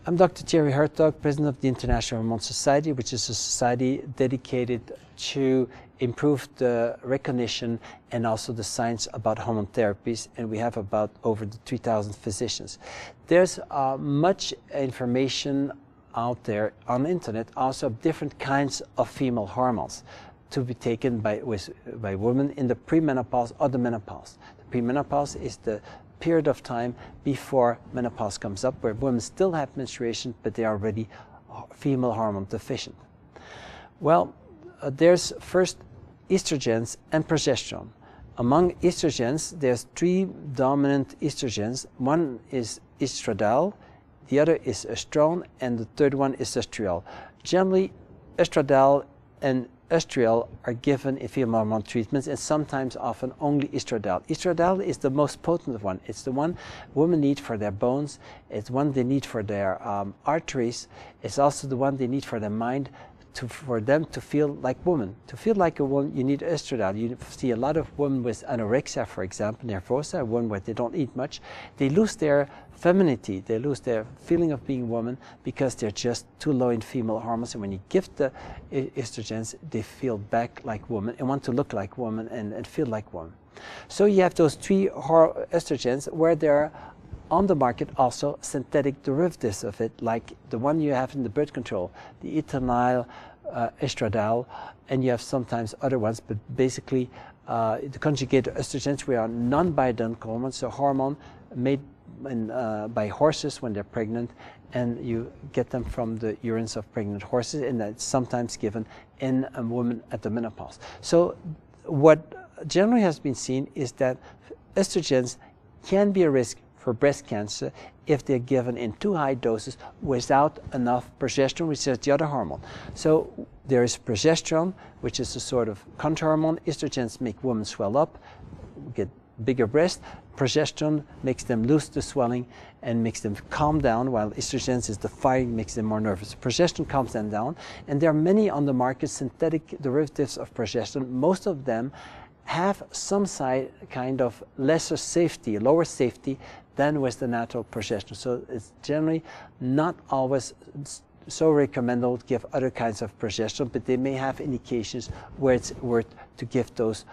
I'm Dr. Thierry Hertoghe, President of the International Hormone Society, which is a society dedicated to improve the recognition and also the science about hormone therapies, and we have about over 3,000 physicians. There's much information out there on the internet also of different kinds of female hormones to be taken by women in the premenopause or the menopause. The premenopause is the period of time before menopause comes up, where women still have menstruation, but they are already female hormone deficient. Well, there's first estrogens and progesterone. Among estrogens, there's three dominant estrogens. One is estradiol, the other is estrone, and the third one is estriol. Generally, estradiol and estriol are given in female hormone treatments, and sometimes often only estradiol. Estradiol is the most potent one. It's the one women need for their bones. It's one they need for their arteries. It's also the one they need for their mind, for them to feel like women. To feel like a woman, you need estradiol. You see a lot of women with anorexia, for example, nervosa, women where they don't eat much. They lose their femininity, they lose their feeling of being woman because they're just too low in female hormones. And when you give the estrogens, they feel back like women and want to look like women and feel like women. So you have those three estrogens where they're on the market also synthetic derivatives of it, like the one you have in the birth control, the ethinyl estradiol, and you have sometimes other ones, but basically the conjugated estrogens, we are non-bioidentical hormones, so hormone made by horses when they're pregnant, and you get them from the urines of pregnant horses, and that's sometimes given in a woman at the menopause. So what generally has been seen is that estrogens can be a risk for breast cancer if they're given in too high doses without enough progesterone, which is the other hormone. So there is progesterone, which is a sort of counter hormone. Estrogens make women swell up, get bigger breasts. Progesterone makes them lose the swelling and makes them calm down, while estrogens is the firing, makes them more nervous. Progesterone calms them down, and there are many on the market synthetic derivatives of progesterone. Most of them have some kind of lesser safety, lower safety than with the natural progesterone. So it's generally not always so recommendable to give other kinds of progesterone, but they may have indications where it's worth to give those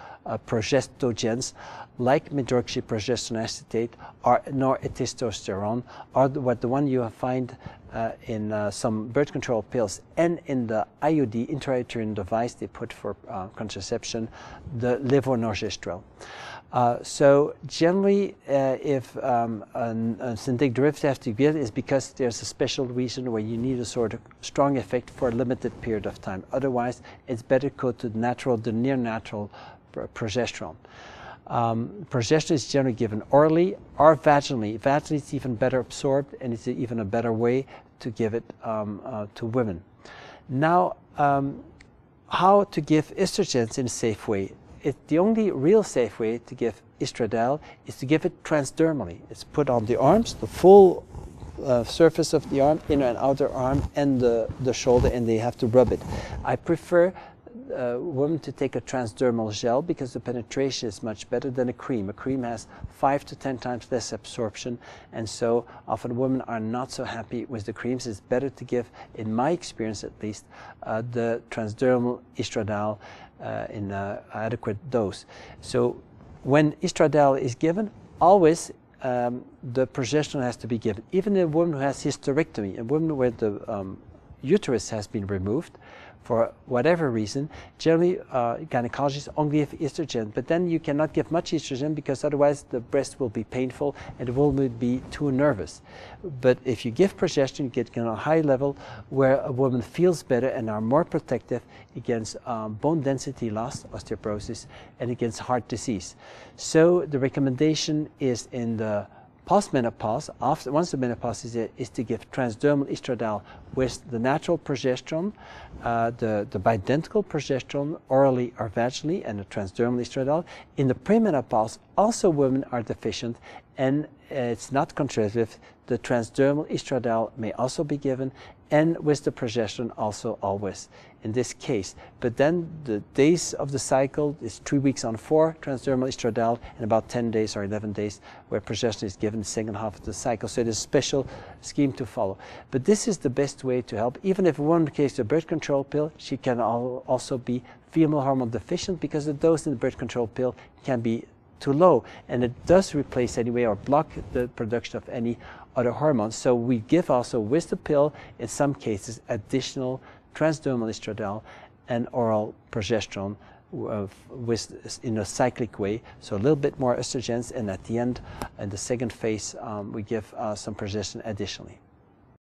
progestogens like medroxyprogesterone acetate or norethistorosterone, or the one you find in some birth control pills and in the IUD, intrauterine device they put for contraception, the levonorgestrel. So generally, if a synthetic derivative has to be given, is because there's a special reason where you need a sort of strong effect for a limited period of time. Otherwise, it's better to go to the near natural progesterone. Progesterone is generally given orally or vaginally. Vaginally is even better absorbed, and it's even a better way to give it to women. Now, how to give estrogens in a safe way? The only real safe way to give estradiol is to give it transdermally. It's put on the arms, the full surface of the arm, inner and outer arm, and the shoulder, and they have to rub it. I prefer women to take a transdermal gel because the penetration is much better than a cream. A cream has 5 to 10 times less absorption, and so often women are not so happy with the creams. It's better to give, in my experience at least, the transdermal estradiol in an adequate dose. So when estradiol is given, always the progesterone has to be given. Even a woman who has hysterectomy, a woman where the uterus has been removed for whatever reason, generally gynecologists only give estrogen, but then you cannot give much estrogen because otherwise the breast will be painful and the woman will be too nervous. But if you give progesterone, you get a high level where a woman feels better and are more protective against bone density loss, osteoporosis, and against heart disease. So the recommendation is in the post-menopause, once the menopause is there, is to give transdermal estradiol with the natural progesterone, the bioidentical progesterone orally or vaginally, and the transdermal estradiol. In the premenopause, also women are deficient, and it's not contraceptive, the transdermal estradiol may also be given, and with the progesterone also always in this case. But then the days of the cycle is 3 weeks on 4 transdermal estradiol, and about 10 days or 11 days where progesterone is given the second half of the cycle. So it is a special scheme to follow. But this is the best way to help. Even if one takes a birth control pill, she can also be female hormone deficient, because the dose in the birth control pill can be too low, and it does replace anyway or block the production of any other hormones. So we give also with the pill, in some cases, additional transdermal estradiol and oral progesterone in a cyclic way. So a little bit more estrogens, and at the end, in the second phase, we give some progesterone additionally.